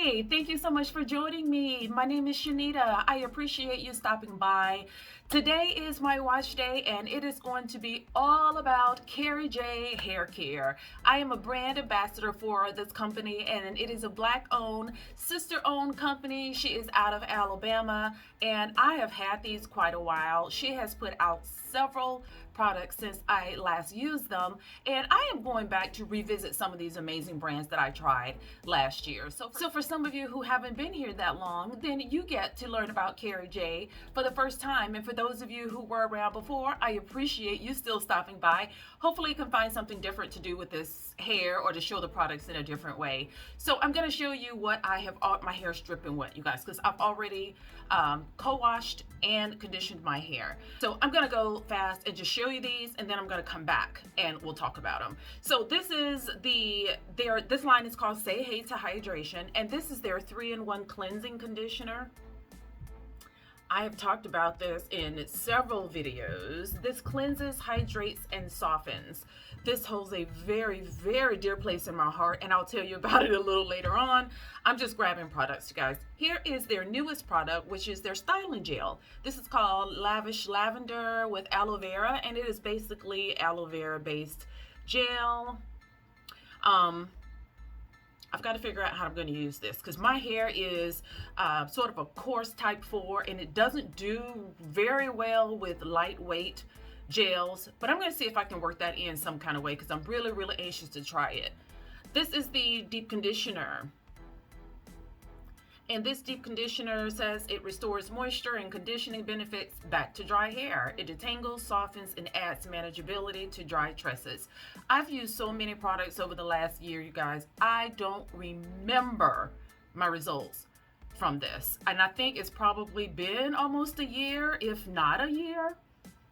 Hey, thank you so much for joining me. My name is Shanita. I appreciate you stopping by. Today is my watch day and it is going to be all about CARRIE J Hair Care. I am a brand ambassador for this company and it is a black owned, sister owned company. She is out of Alabama and I have had these quite a while. She has put out several products since I last used them, and I am going back to revisit some of these amazing brands that I tried last year. So for some of you who haven't been here that long, then you get to learn about CARRIE J for the first time. And for those of you who were around before, I appreciate you still stopping by. Hopefully you can find something different to do with this hair or to show the products in a different way. So I'm going to show you what I have. My hair is dripping wet, you guys, because I've already co-washed and conditioned my hair. So I'm going to go fast and just show you these, and then I'm going to come back and we'll talk about them. So this is this line is called Say Hey to Hydration, and this is their 3-in-1 cleansing conditioner. I have talked about this in several videos. This cleanses, hydrates, and softens. This holds a very, very dear place in my heart, and I'll tell you about it a little later on. I'm just grabbing products, you guys. Here is their newest product, which is their styling gel. This is called Lavish Lavender with aloe vera, and it is basically aloe vera based gel. I've got to figure out how I'm going to use this because my hair is sort of a coarse type 4 and it doesn't do very well with lightweight gels, but I'm going to see if I can work that in some kind of way because I'm really, really anxious to try it. This is the deep conditioner. And this deep conditioner says it restores moisture and conditioning benefits back to dry hair. It detangles, softens, and adds manageability to dry tresses. I've used so many products over the last year, you guys. I don't remember my results from this. And I think it's probably been almost a year, if not a year.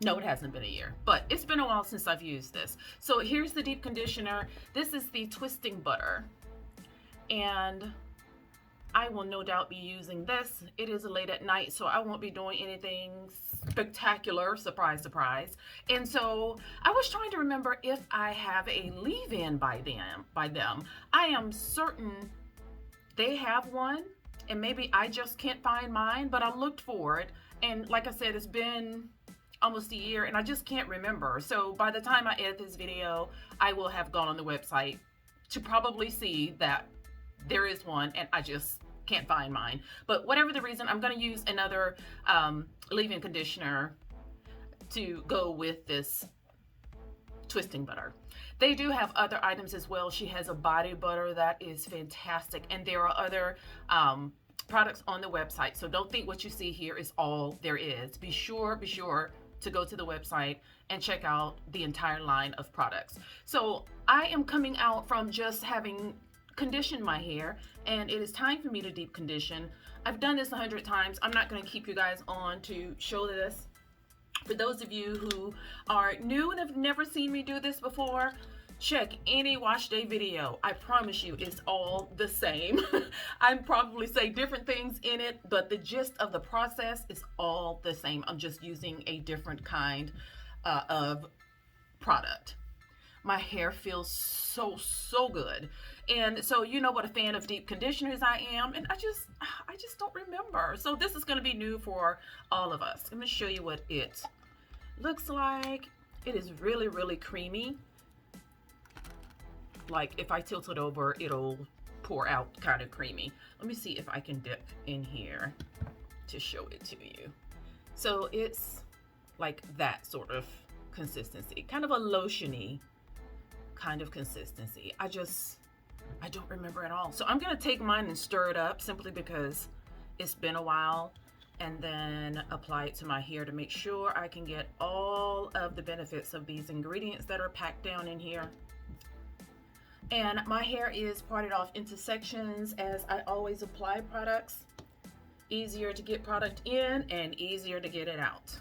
No, it hasn't been a year, but it's been a while since I've used this. So here's the deep conditioner. This is the twisting butter. And I will no doubt be using this. It is late at night, so I won't be doing anything spectacular, surprise, surprise. And so I was trying to remember if I have a leave-in by them. I am certain they have one, and maybe I just can't find mine, but I looked for it. And like I said, it's been almost a year, and I just can't remember. So by the time I edit this video, I will have gone on the website to probably see that there is one, and I just can't find mine. But whatever the reason, I'm going to use another leave-in conditioner to go with this twisting butter. They do have other items as well. She has a body butter that is fantastic, and there are other products on the website. So don't think what you see here is all there is. Be sure to go to the website and check out the entire line of products. So I am coming out from just having condition my hair, and it is time for me to deep condition. I've done this 100 times. I'm not going to keep you guys on to show this. For those of you who are new and have never seen me do this before, check any wash day video. I promise you it's all the same. I probably say different things in it, but the gist of the process is all the same. I'm just using a different kind of product. My hair feels so good. And so you know what a fan of deep conditioners I am, and I just don't remember. So this is going to be new for all of us. I'm going to show you what it looks like. It is really, really creamy. Like if I tilt it over, it'll pour out kind of creamy. Let me see if I can dip in here to show it to you. So it's like that sort of consistency, kind of a lotiony kind of consistency. I don't remember at all. So I'm going to take mine and stir it up simply because it's been a while, and then apply it to my hair to make sure I can get all of the benefits of these ingredients that are packed down in here. And my hair is parted off into sections as I always apply products. Easier to get product in and easier to get it out.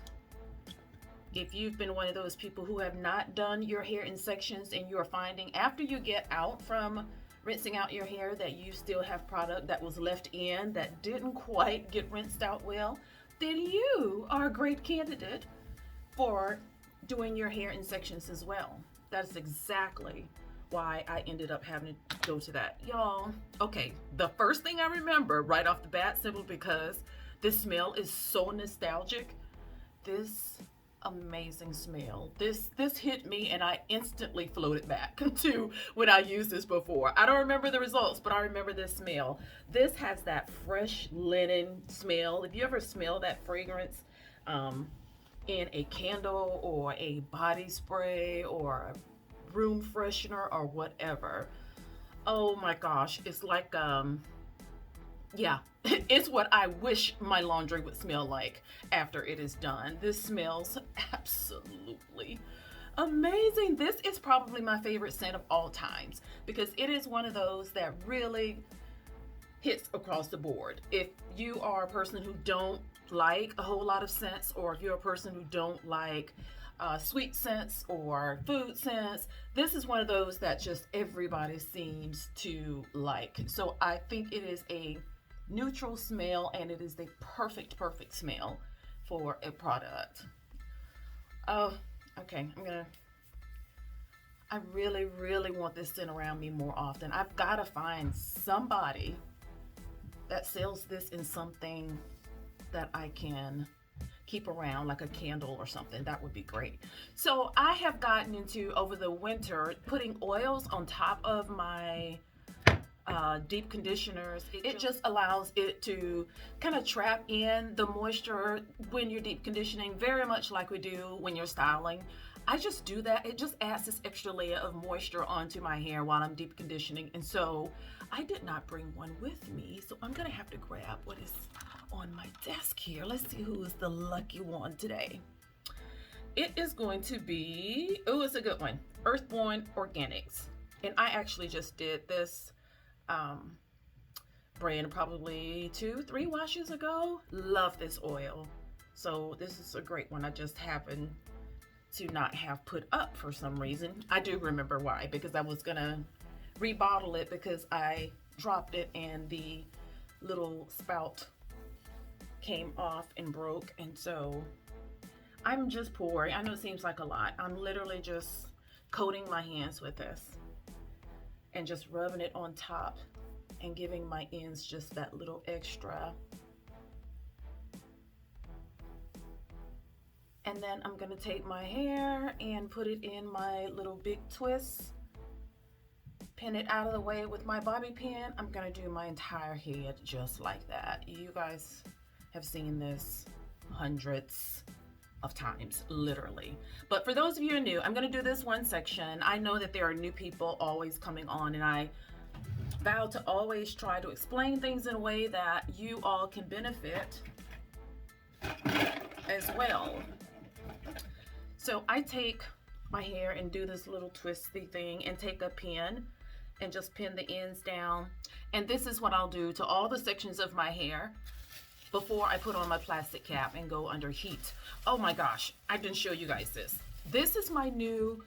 If you've been one of those people who have not done your hair in sections and you're finding after you get out from rinsing out your hair that you still have product that was left in that didn't quite get rinsed out well, then you are a great candidate for doing your hair in sections as well. That's exactly why I ended up having to go to that. Y'all, okay, the first thing I remember right off the bat, simply because this smell is so nostalgic, this amazing smell. This hit me and I instantly floated back to when I used this before. I don't remember the results, but I remember this smell. This has that fresh linen smell. If you ever smell that fragrance in a candle or a body spray or a room freshener or whatever, oh my gosh, it's like yeah, it's what I wish my laundry would smell like after it is done. This smells absolutely amazing. This is probably my favorite scent of all times because it is one of those that really hits across the board. If you are a person who don't like a whole lot of scents, or if you're a person who don't like sweet scents or food scents, this is one of those that just everybody seems to like. So I think it is a neutral smell and it is the perfect smell for a product. Oh, okay, I really want this scent around me more often. I've got to find somebody that sells this in something that I can keep around, like a candle or something. That would be great. So I have gotten into, over the winter, putting oils on top of my deep conditioners. It just allows it to kind of trap in the moisture when you're deep conditioning, very much like we do when you're styling. I just do that. It just adds this extra layer of moisture onto my hair while I'm deep conditioning. And so I did not bring one with me, so I'm gonna have to grab what is on my desk here. Let's see who is the lucky one today. It is going to be, oh, it's a good one, Earthborn Organics. And I actually just did this brand probably 2-3 washes ago. Love this oil. So this is a great one. I just happened to not have put up for some reason. I do remember why, because I was gonna rebottle it because I dropped it and the little spout came off and broke. And so I'm just pouring. I know it seems like a lot. I'm literally just coating my hands with this and just rubbing it on top and giving my ends just that little extra. And then I'm gonna take my hair and put it in my little big twists, pin it out of the way with my bobby pin. I'm gonna do my entire head just like that. You guys have seen this hundreds of times, literally. But for those of you who are new, I'm gonna do this one section. I know that there are new people always coming on, and I vow to always try to explain things in a way that you all can benefit as well. So I take my hair and do this little twisty thing and take a pin and just pin the ends down. And this is what I'll do to all the sections of my hair before I put on my plastic cap and go under heat. Oh my gosh, I didn't show you guys this. This is my new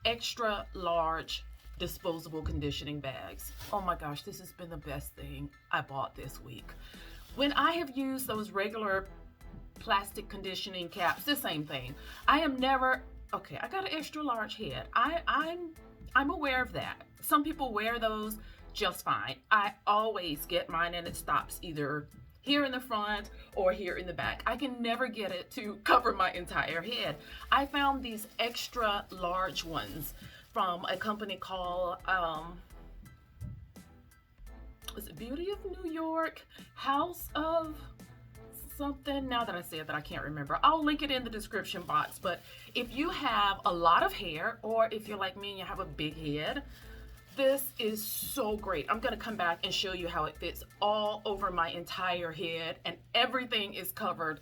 extra large disposable conditioning bags. Oh my gosh, this has been the best thing I bought this week. When I have used those regular plastic conditioning caps, the same thing. I am never, okay, I got an extra large head. I'm aware of that. Some people wear those just fine. I always get mine and it stops either here in the front or here in the back. I can never get it to cover my entire head. I found these extra large ones from a company called is it Beauty of New York, House of something. Now that I said that, I can't remember. I'll link it in the description box. But if you have a lot of hair, or if you're like me and you have a big head, this is so great. I'm gonna come back and show you how it fits all over my entire head and everything is covered.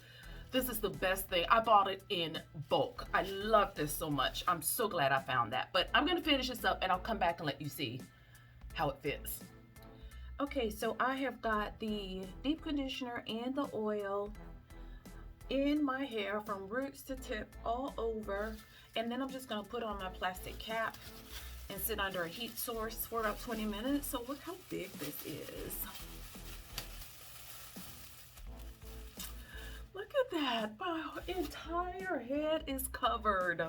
This is the best thing. I bought it in bulk. I love this so much. I'm so glad I found that. But I'm gonna finish this up and I'll come back and let you see how it fits. Okay, so I have got the deep conditioner and the oil in my hair from roots to tip all over. And then I'm just gonna put on my plastic cap and sit under a heat source for about 20 minutes. So look how big this is. Look at that, my entire head is covered.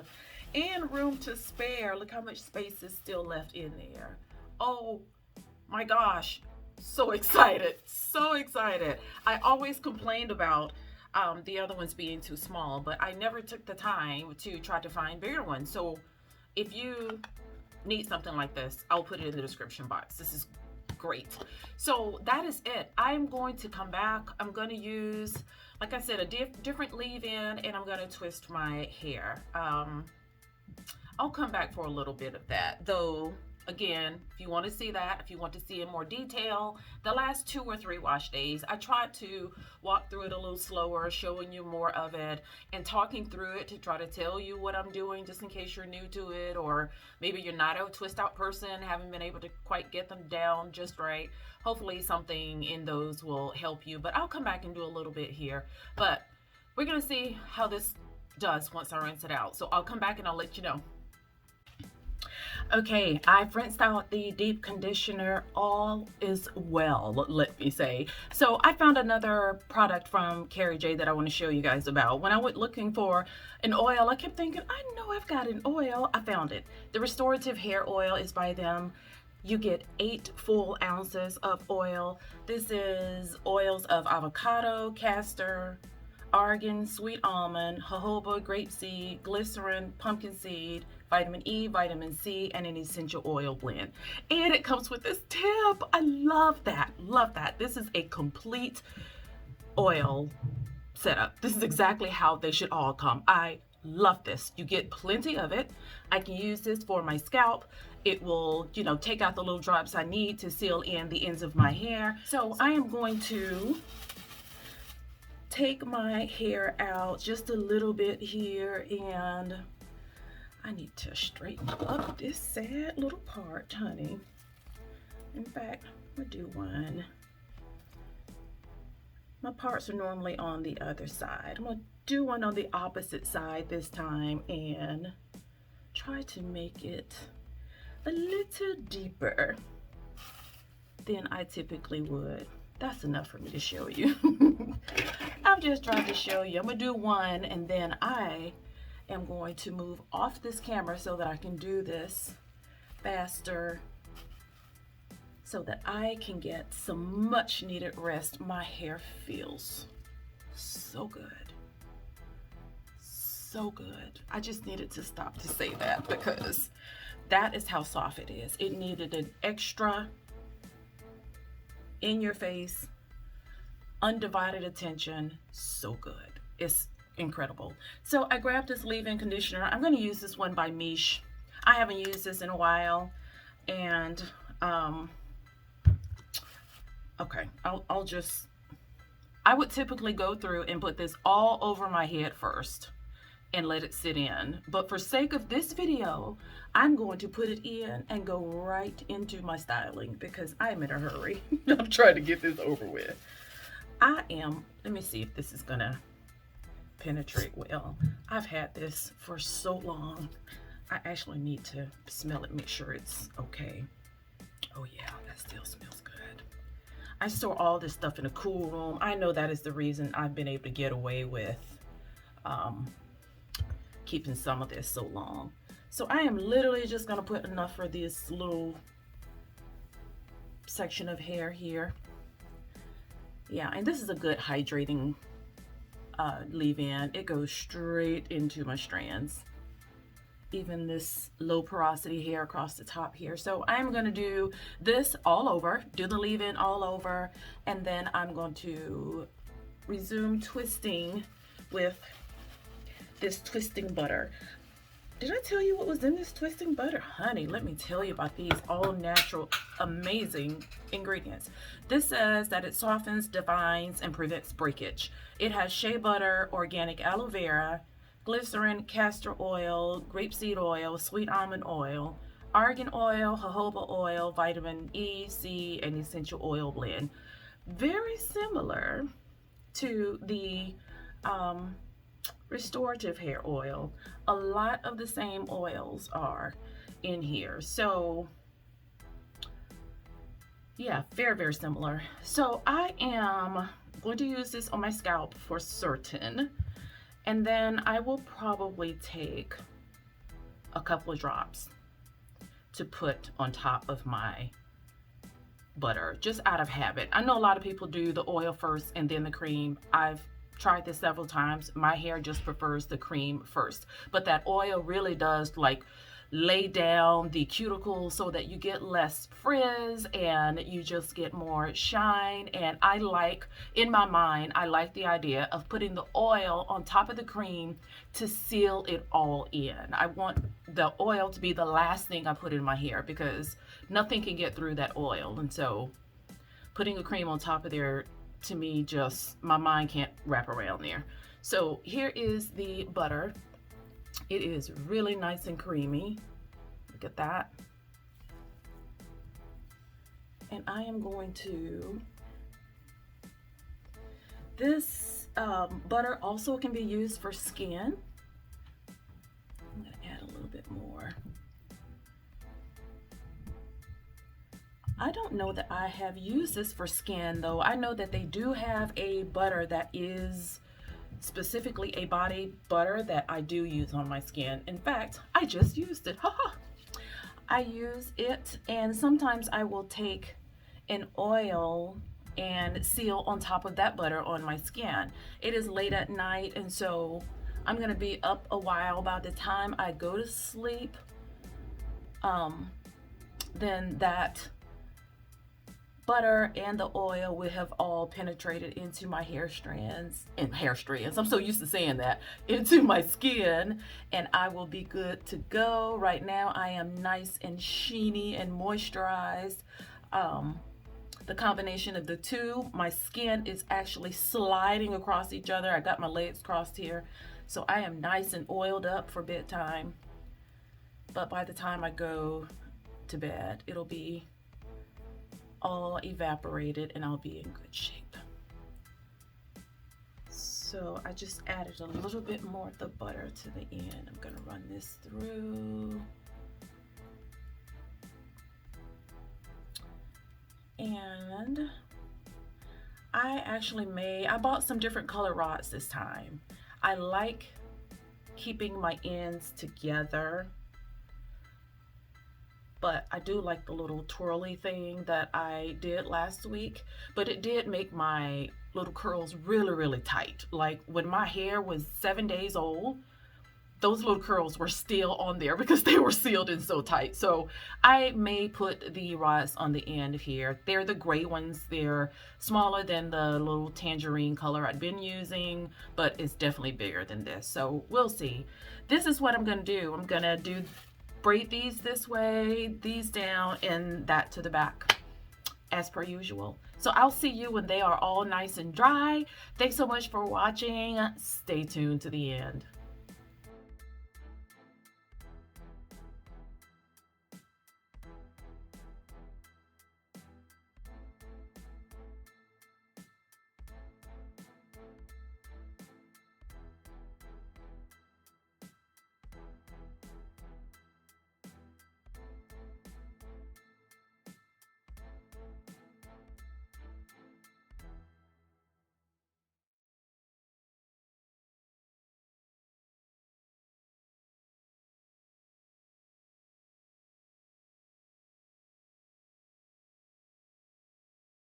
and room to spare. Look how much space is still left in there. Oh my gosh, so excited, so excited. I always complained about the other ones being too small, but I never took the time to try to find bigger ones. So if you need something like this, I'll put it in the description box. This is great. So that is it. I'm going to come back. I'm going to use, like I said, a different leave-in, and I'm going to twist my hair. I'll come back for a little bit of that, though. Again, if you want to see that, if you want to see in more detail, the last 2 or 3 wash days, I tried to walk through it a little slower, showing you more of it and talking through it to try to tell you what I'm doing, just in case you're new to it, or maybe you're not a twist out person, haven't been able to quite get them down just right. Hopefully something in those will help you, but I'll come back and do a little bit here. But we're going to see how this does once I rinse it out. So I'll come back and I'll let you know. Okay, I've rinsed out the deep conditioner. All is well, let me say. So I found another product from CARRIE J that I want to show you guys about. When I went looking for an oil, I kept thinking, I know I've got an oil. I found it. The restorative hair oil is by them. You get 8 full ounces of oil. This is oils of avocado, castor, argan, sweet almond, jojoba, grapeseed, glycerin, pumpkin seed, vitamin E, vitamin C, and an essential oil blend. And it comes with this tip. I love that. Love that. This is a complete oil setup. This is exactly how they should all come. I love this. You get plenty of it. I can use this for my scalp. It will, you know, take out the little drops I need to seal in the ends of my hair. So I am going to take my hair out just a little bit here, and I need to straighten up this sad little part, honey. In fact, I'm gonna do one. My parts are normally on the other side. I'm gonna do one on the opposite side this time and try to make it a little deeper than I typically would. That's enough for me to show you. I'm just trying to show you. I'm gonna do one, and then I am going to move off this camera so that I can do this faster, so that I can get some much needed rest. My hair feels so good. So good. I just needed to stop to say that, because that is how soft it is. It needed an extra in your face, undivided attention. So good. It's incredible. So I grabbed this leave-in conditioner. I'm going to use this one by Miche. I haven't used this in a while, and okay, I would typically go through and put this all over my head first and let it sit in, but for sake of this video, I'm going to put it in and go right into my styling, because I'm in a hurry. I'm trying to get this over with. Let me see if this is gonna penetrate well. I've had this for so long. I actually need to smell it, make sure it's okay. Oh yeah, that still smells good. I store all this stuff in a cool room. I know that is the reason I've been able to get away with keeping some of this so long. So I am literally just gonna put enough for this little section of hair here. Yeah, and this is a good hydrating leave-in. It goes straight into my strands. Even this low porosity hair across the top here. So I'm gonna do this all over, do the leave-in all over, and then I'm going to resume twisting with this twisting butter. Did I tell you what was in this twisting butter? Honey, let me tell you about these all natural, amazing ingredients. This says that it softens, defines, and prevents breakage. It has shea butter, organic aloe vera, glycerin, castor oil, grapeseed oil, sweet almond oil, argan oil, jojoba oil, vitamin E, C, and essential oil blend. Very similar to the restorative hair oil. A lot of the same oils are in here. So yeah, very, very similar. So I am going to use this on my scalp for certain. And then I will probably take a couple of drops to put on top of my butter, just out of habit. I know a lot of people do the oil first and then the cream. I've tried this several times. My hair just prefers the cream first, but that oil really does like lay down the cuticle so that you get less frizz and you just get more shine. And I like, in my mind, I like the idea of putting the oil on top of the cream to seal it all in. I want the oil to be the last thing I put in my hair because nothing can get through that oil. And so putting a cream on top of there, to me, just my mind can't wrap around there. So here is the butter. It is really nice and creamy. Look at that. And I am going to, this butter also can be used for skin. I'm going to add a little bit more. I don't know that I have used this for skin though. I know that they do have a butter that is specifically a body butter that I do use on my skin. In fact, I just used it. I use it, and sometimes I will take an oil and seal on top of that butter on my skin. It is late at night, and so I'm gonna be up a while. By the time I go to sleep, then that butter and the oil would have all penetrated into my hair strands, I'm so used to saying that, into my skin, and I will be good to go. Right now I am nice and sheeny and moisturized. The combination of the two, my skin is actually sliding across each other. I got my legs crossed here, so I am nice and oiled up for bedtime. But by the time I go to bed, it'll be all evaporated and I'll be in good shape. So I just added a little bit more of the butter to the end. I'm gonna run this through. And I bought some different color rods this time. I like keeping my ends together, but I do like the little twirly thing that I did last week, but it did make my little curls really, really tight. Like when my hair was 7 days old, those little curls were still on there because they were sealed in so tight. So I may put the rods on the end here. They're the gray ones. They're smaller than the little tangerine color I'd been using, but it's definitely bigger than this. So we'll see. This is what I'm gonna do. I'm gonna braid these this way, these down, and that to the back as per usual. So I'll see you when they are all nice and dry. Thanks so much for watching. Stay tuned to the end.